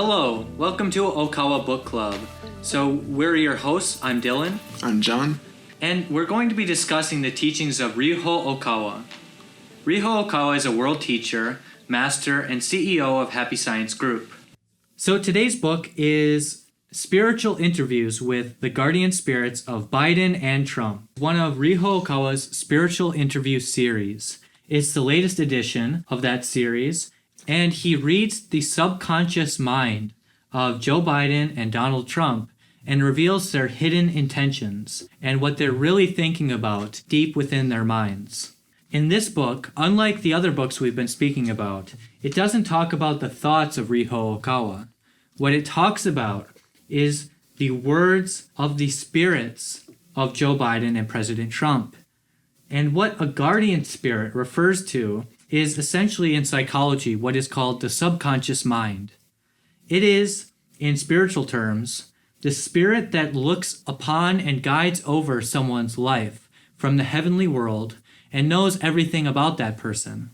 Hello, welcome to Okawa Book Club. So we're your hosts, I'm Dylan. I'm John. And we're going to be discussing the teachings of Ryuho Okawa. Ryuho Okawa is a world teacher, master, and CEO of Happy Science Group. So today's book is Spiritual Interviews with the Guardian Spirits of Biden and Trump, one of Ryuho Okawa's spiritual interview series. It's the latest edition of that series, and he reads the subconscious mind of Joe Biden and Donald Trump and reveals their hidden intentions and what they're really thinking about deep within their minds. In this book, unlike the other books we've been speaking about, it doesn't talk about the thoughts of Ryuho Okawa. What it talks about is the words of the spirits of Joe Biden and President Trump. And what a guardian spirit refers to is essentially in psychology what is called the subconscious mind. It is, in spiritual terms, the spirit that looks upon and guides over someone's life from the heavenly world and knows everything about that person.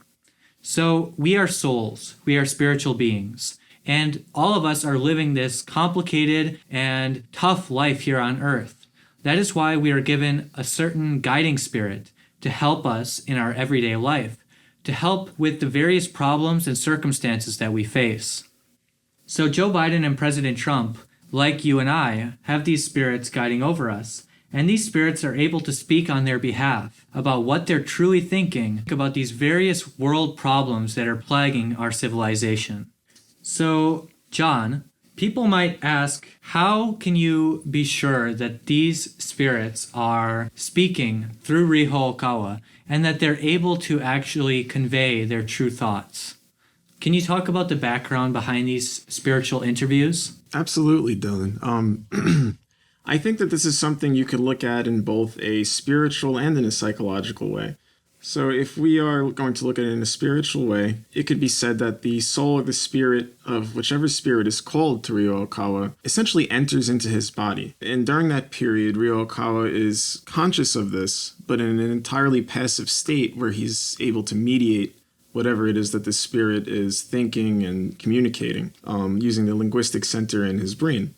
So we are souls, we are spiritual beings, and all of us are living this complicated and tough life here on earth. That is why we are given a certain guiding spirit to help us in our everyday life, to help with the various problems and circumstances that we face. So Joe Biden and President Trump, like you and I, have these spirits guiding over us, and these spirits are able to speak on their behalf about what they're truly thinking about these various world problems that are plaguing our civilization. So, John, people might ask, how can you be sure that these spirits are speaking through Ryuho Okawa and that they're able to actually convey their true thoughts? Can you talk about the background behind these spiritual interviews? Absolutely, Dylan. I think that this is something you could look at in both a spiritual and in a psychological way. So if we are going to look at it in a spiritual way, it could be said that the soul or the spirit of whichever spirit is called to Ryuho Okawa essentially enters into his body. And during that period, Ryuho Okawa is conscious of this, but in an entirely passive state where he's able to mediate whatever it is that the spirit is thinking and communicating, using the linguistic center in his brain.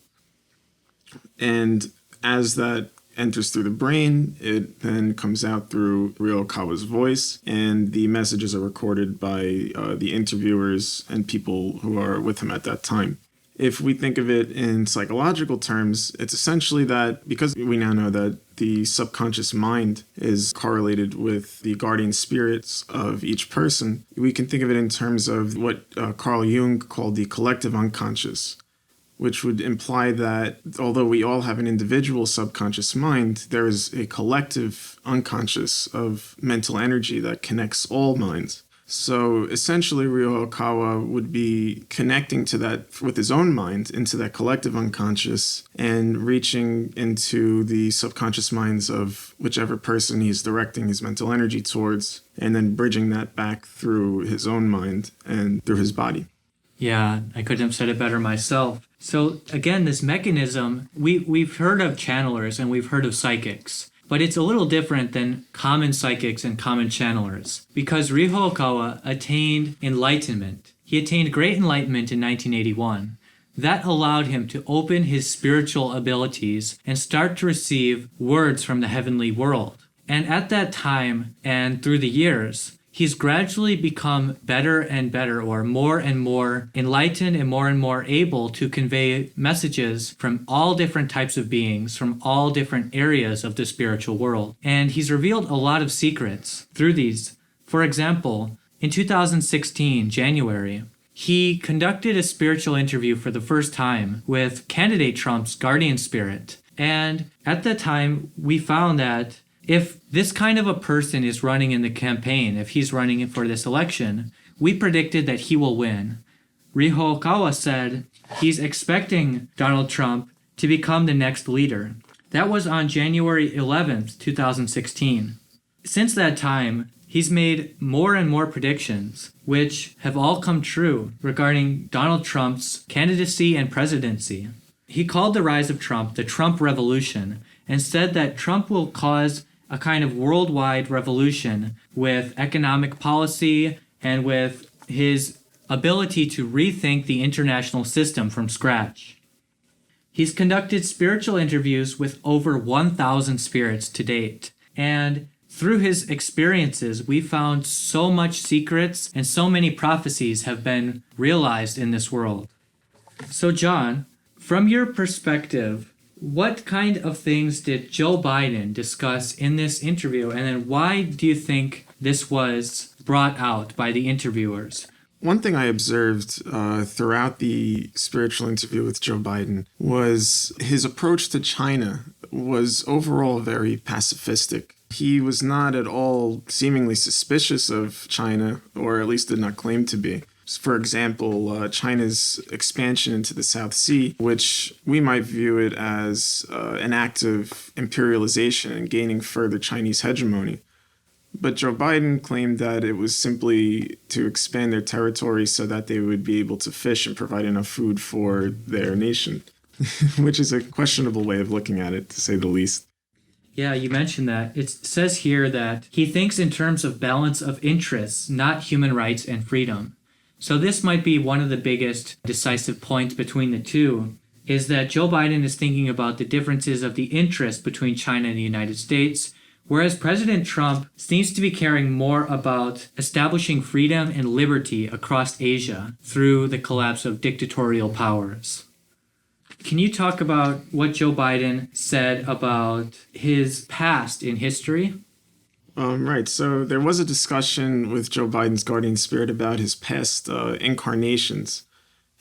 And as that enters through the brain, it then comes out through Ryuho Okawa's voice, and the messages are recorded by the interviewers and people who are with him at that time. If we think of it in psychological terms, it's essentially that because we now know that the subconscious mind is correlated with the guardian spirits of each person, we can think of it in terms of what Carl Jung called the collective unconscious, which would imply that although we all have an individual subconscious mind, there is a collective unconscious of mental energy that connects all minds. So essentially, Ryuho Okawa would be connecting to that with his own mind into that collective unconscious and reaching into the subconscious minds of whichever person he's directing his mental energy towards, and then bridging that back through his own mind and through his body. Yeah, I couldn't have said it better myself. So again, this mechanism, we've heard of channelers and we've heard of psychics, but it's a little different than common psychics and common channelers because Ryuho Okawa attained enlightenment. He attained great enlightenment in 1981. That allowed him to open his spiritual abilities and start to receive words from the heavenly world. And at that time and through the years, he's gradually become better and better, or more and more enlightened and more able to convey messages from all different types of beings, from all different areas of the spiritual world. And he's revealed a lot of secrets through these. For example, in 2016, January, he conducted a spiritual interview for the first time with candidate Trump's guardian spirit. And at that time, we found that if this kind of a person is running in the campaign, if he's running for this election, we predicted that he will win. Ryuho Okawa said he's expecting Donald Trump to become the next leader. That was on January 11th, 2016. Since that time, he's made more and more predictions, which have all come true regarding Donald Trump's candidacy and presidency. He called the rise of Trump the Trump Revolution and said that Trump will cause a kind of worldwide revolution with economic policy and with his ability to rethink the international system from scratch. He's conducted spiritual interviews with over 1,000 spirits to date, and through his experiences, we found so much secrets and so many prophecies have been realized in this world. So John, from your perspective, what kind of things did Joe Biden discuss in this interview, and then why do you think this was brought out by the interviewers? One thing I observed throughout the spiritual interview with Joe Biden was his approach to China was overall very pacifistic. He was not at all seemingly suspicious of China, or at least did not claim to be. For example, China's expansion into the South Sea, which we might view it as an act of imperialization and gaining further Chinese hegemony. But Joe Biden claimed that it was simply to expand their territory so that they would be able to fish and provide enough food for their nation, which is a questionable way of looking at it, to say the least. Yeah, you mentioned that. It says here that he thinks in terms of balance of interests, not human rights and freedom. So this might be one of the biggest decisive points between the two, is that Joe Biden is thinking about the differences of the interest between China and the United States, whereas President Trump seems to be caring more about establishing freedom and liberty across Asia through the collapse of dictatorial powers. Can you talk about what Joe Biden said about his past in history? Right. So there was a discussion with Joe Biden's guardian spirit about his past incarnations.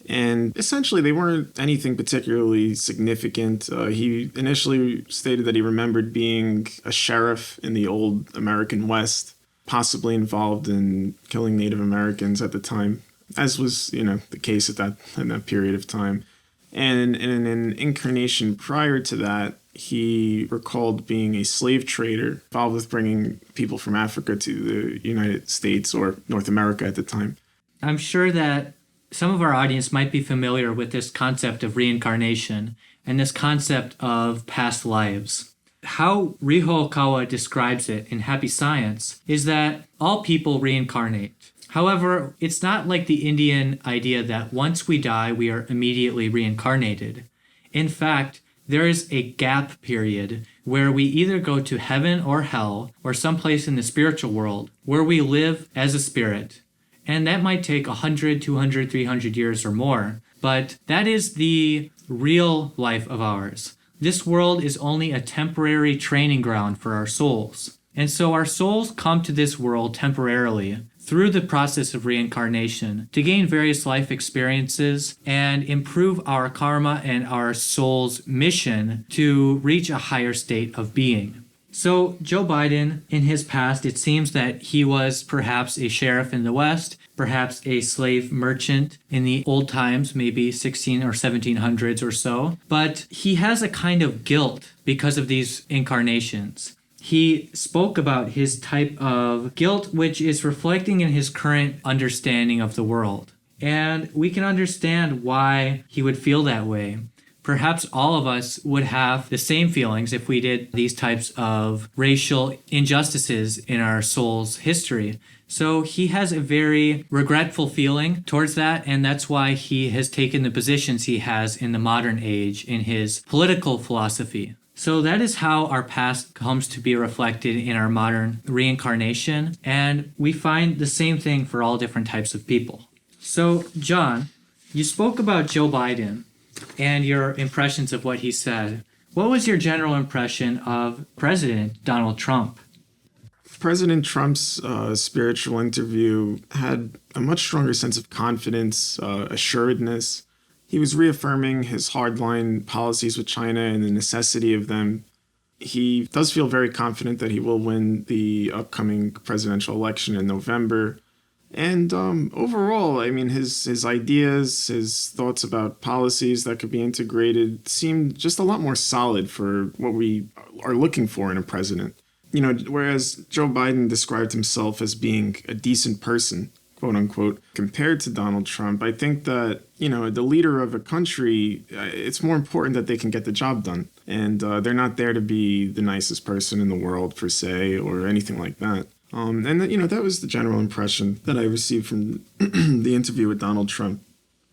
And essentially, they weren't anything particularly significant. He initially stated that he remembered being a sheriff in the old American West, possibly involved in killing Native Americans at the time, as was, the case at that period of time. And in an incarnation prior to that, he recalled being a slave trader involved with bringing people from Africa to the United States or North America at the time. I'm sure that some of our audience might be familiar with this concept of reincarnation and this concept of past lives. How Riho Okawa describes it in Happy Science is that all people reincarnate. However, it's not like the Indian idea that once we die, we are immediately reincarnated. In fact, there is a gap period where we either go to heaven or hell or someplace in the spiritual world where we live as a spirit. And that might take 100, 200, 300 years or more. But that is the real life of ours. This world is only a temporary training ground for our souls. And so our souls come to this world temporarily through the process of reincarnation to gain various life experiences and improve our karma and our soul's mission to reach a higher state of being. So Joe Biden, in his past, it seems that he was perhaps a sheriff in the West, perhaps a slave merchant in the old times, maybe 16 or 1700s or so. But he has a kind of guilt because of these incarnations. He spoke about his type of guilt, which is reflecting in his current understanding of the world. And we can understand why he would feel that way. Perhaps all of us would have the same feelings if we did these types of racial injustices in our soul's history. So he has a very regretful feeling towards that, and that's why he has taken the positions he has in the modern age in his political philosophy. So that is how our past comes to be reflected in our modern reincarnation, and we find the same thing for all different types of people. So, John, you spoke about Joe Biden and your impressions of what he said. What was your general impression of President Donald Trump? President Trump's spiritual interview had a much stronger sense of confidence, assuredness. He was reaffirming his hardline policies with China and the necessity of them. He does feel very confident that he will win the upcoming presidential election in November. And overall, I mean, his ideas, his thoughts about policies that could be integrated seemed just a lot more solid for what we are looking for in a president. Whereas Joe Biden described himself as being a decent person, quote unquote, compared to Donald Trump, I think that, the leader of a country, it's more important that they can get the job done. And they're not there to be the nicest person in the world, per se, or anything like that. That was the general impression that I received from the interview with Donald Trump.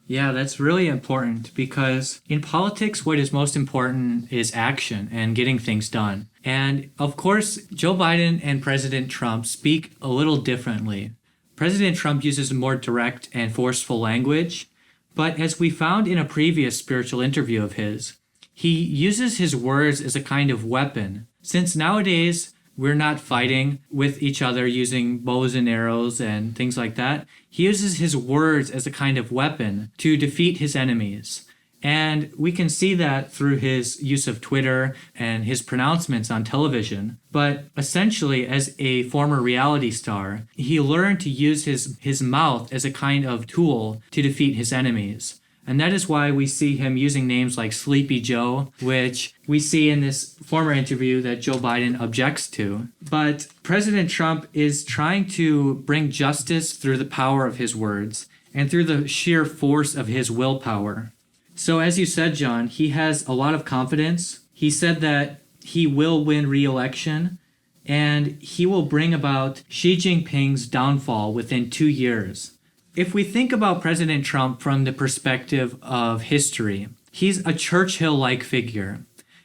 Yeah, that's really important because in politics, what is most important is action and getting things done. And of course, Joe Biden and President Trump speak a little differently. President Trump uses a more direct and forceful language, but as we found in a previous spiritual interview of his, he uses his words as a kind of weapon. Since nowadays, we're not fighting with each other using bows and arrows and things like that. He uses his words as a kind of weapon to defeat his enemies. And we can see that through his use of Twitter and his pronouncements on television. But essentially, as a former reality star, he learned to use his mouth as a kind of tool to defeat his enemies. And that is why we see him using names like Sleepy Joe, which we see in this former interview that Joe Biden objects to. But President Trump is trying to bring justice through the power of his words and through the sheer force of his willpower. So as you said, John, he has a lot of confidence. He said that he will win re-election and he will bring about Xi Jinping's downfall within 2 years. If we think about President Trump from the perspective of history, he's a Churchill-like figure.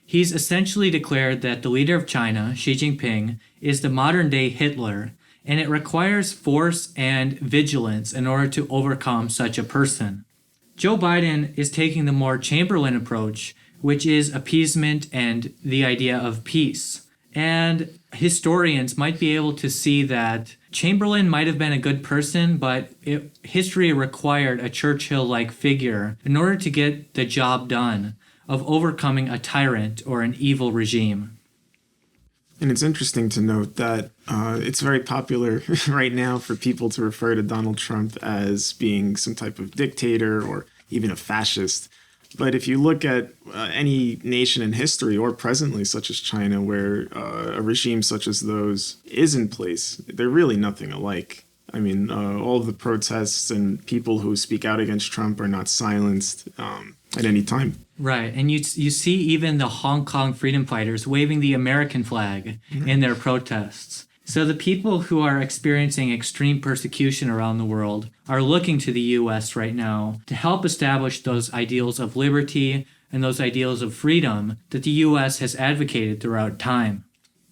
He's essentially declared that the leader of China, Xi Jinping, is the modern-day Hitler, and it requires force and vigilance in order to overcome such a person. Joe Biden is taking the more Chamberlain approach, which is appeasement and the idea of peace. And historians might be able to see that Chamberlain might have been a good person, but history required a Churchill-like figure in order to get the job done of overcoming a tyrant or an evil regime. And it's interesting to note that it's very popular right now for people to refer to Donald Trump as being some type of dictator or even a fascist. But if you look at any nation in history or presently, such as China, where a regime such as those is in place, they're really nothing alike. I mean, all of the protests and people who speak out against Trump are not silenced at any time. Right, and you see even the Hong Kong freedom fighters waving the American flag in their protests. So the people who are experiencing extreme persecution around the world are looking to the U.S. right now to help establish those ideals of liberty and those ideals of freedom that the U.S. has advocated throughout time.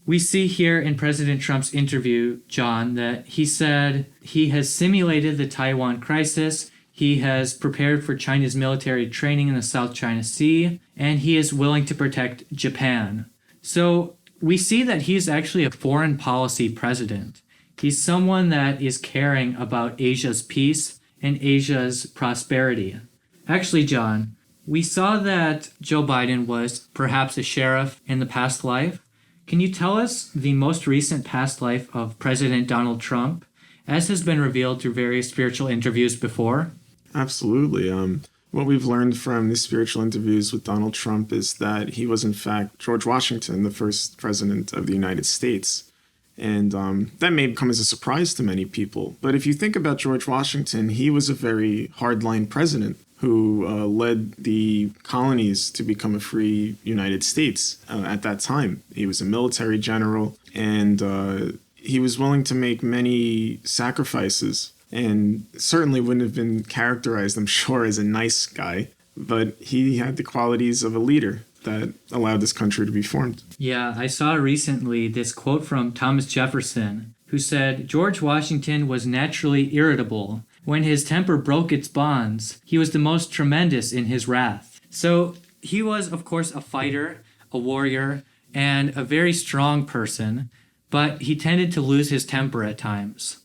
We see here in President Trump's interview, John, that he said he has simulated the Taiwan crisis, he has prepared for China's military training in the South China Sea, and he is willing to protect Japan. So we see that he's actually a foreign policy president. He's someone that is caring about Asia's peace and Asia's prosperity. Actually, John, we saw that Joe Biden was perhaps a sheriff in the past life. Can you tell us the most recent past life of President Donald Trump, as has been revealed through various spiritual interviews before? Absolutely. What we've learned from these spiritual interviews with Donald Trump is that he was, in fact, George Washington, the first president of the United States. And that may come as a surprise to many people. But if you think about George Washington, he was a very hardline president who led the colonies to become a free United States at that time. He was a military general, and he was willing to make many sacrifices, and certainly wouldn't have been characterized, I'm sure, as a nice guy, but he had the qualities of a leader that allowed this country to be formed. Yeah, I saw recently this quote from Thomas Jefferson, who said, "George Washington was naturally irritable. When his temper broke its bonds, he was the most tremendous in his wrath." So he was, of course, a fighter, a warrior, and a very strong person, but he tended to lose his temper at times.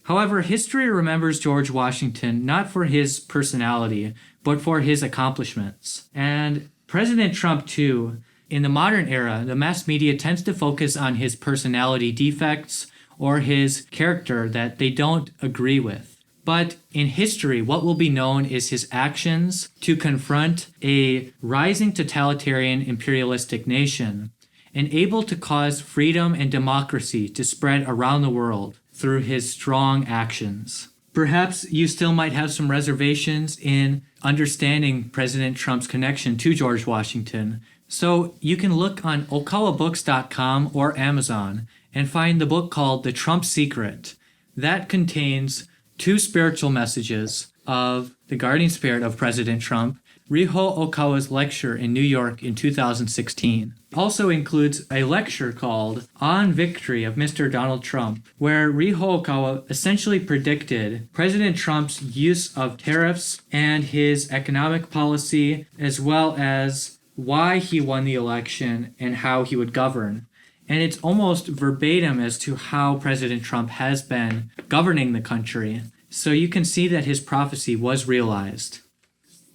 However, history remembers George Washington not for his personality, but for his accomplishments. And President Trump, too, in the modern era, the mass media tends to focus on his personality defects or his character that they don't agree with. But in history, what will be known is his actions to confront a rising totalitarian imperialistic nation and able to cause freedom and democracy to spread around the world through his strong actions. Perhaps you still might have some reservations in understanding President Trump's connection to George Washington. So you can look on okawabooks.com or Amazon and find the book called The Trump Secret. That contains 2 spiritual messages of the guardian spirit of President Trump, Riho Okawa's lecture in New York in 2016. Also includes a lecture called On Victory of Mr. Donald Trump, where Riho Okawa essentially predicted President Trump's use of tariffs and his economic policy, as well as why he won the election and how he would govern. And it's almost verbatim as to how President Trump has been governing the country. So you can see that his prophecy was realized.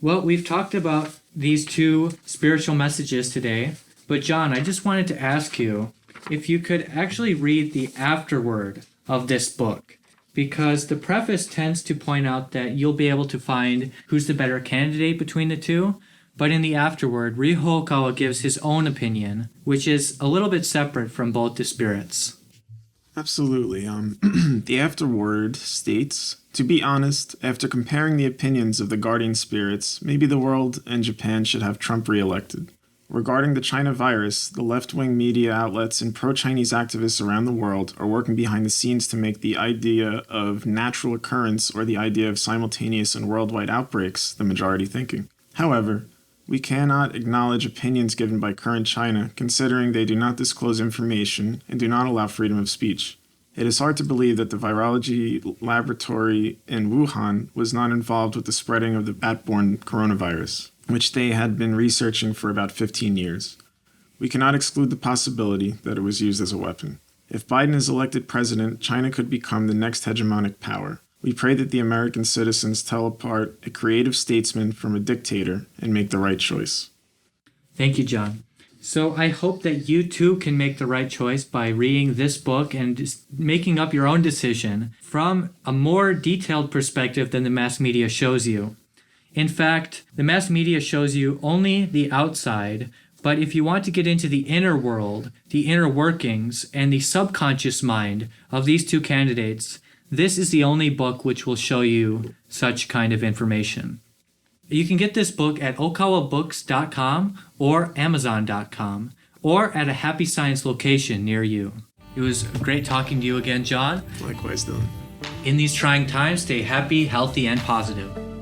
Well, we've talked about these 2 spiritual messages today, but John, I just wanted to ask you if you could actually read the afterword of this book, because the preface tends to point out that you'll be able to find who's the better candidate between the 2, but in the afterword, Riho Okawa gives his own opinion, which is a little bit separate from both the spirits. Absolutely. The afterword states, to be honest, after comparing the opinions of the guardian spirits, maybe the world and Japan should have Trump re-elected. Regarding the China virus, the left-wing media outlets and pro-Chinese activists around the world are working behind the scenes to make the idea of natural occurrence or the idea of simultaneous and worldwide outbreaks the majority thinking. However, we cannot acknowledge opinions given by current China, considering they do not disclose information and do not allow freedom of speech. It is hard to believe that the virology laboratory in Wuhan was not involved with the spreading of the bat-borne coronavirus, which they had been researching for about 15 years. We cannot exclude the possibility that it was used as a weapon. If Biden is elected president, China could become the next hegemonic power. We pray that the American citizens tell apart a creative statesman from a dictator and make the right choice. Thank you, John. So I hope that you too can make the right choice by reading this book and just making up your own decision from a more detailed perspective than the mass media shows you. In fact, the mass media shows you only the outside, but if you want to get into the inner world, the inner workings, and the subconscious mind of these 2 candidates, this is the only book which will show you such kind of information. You can get this book at okawabooks.com or amazon.com or at a Happy Science location near you. It was great talking to you again, John. Likewise, Dylan. In these trying times, stay happy, healthy, and positive.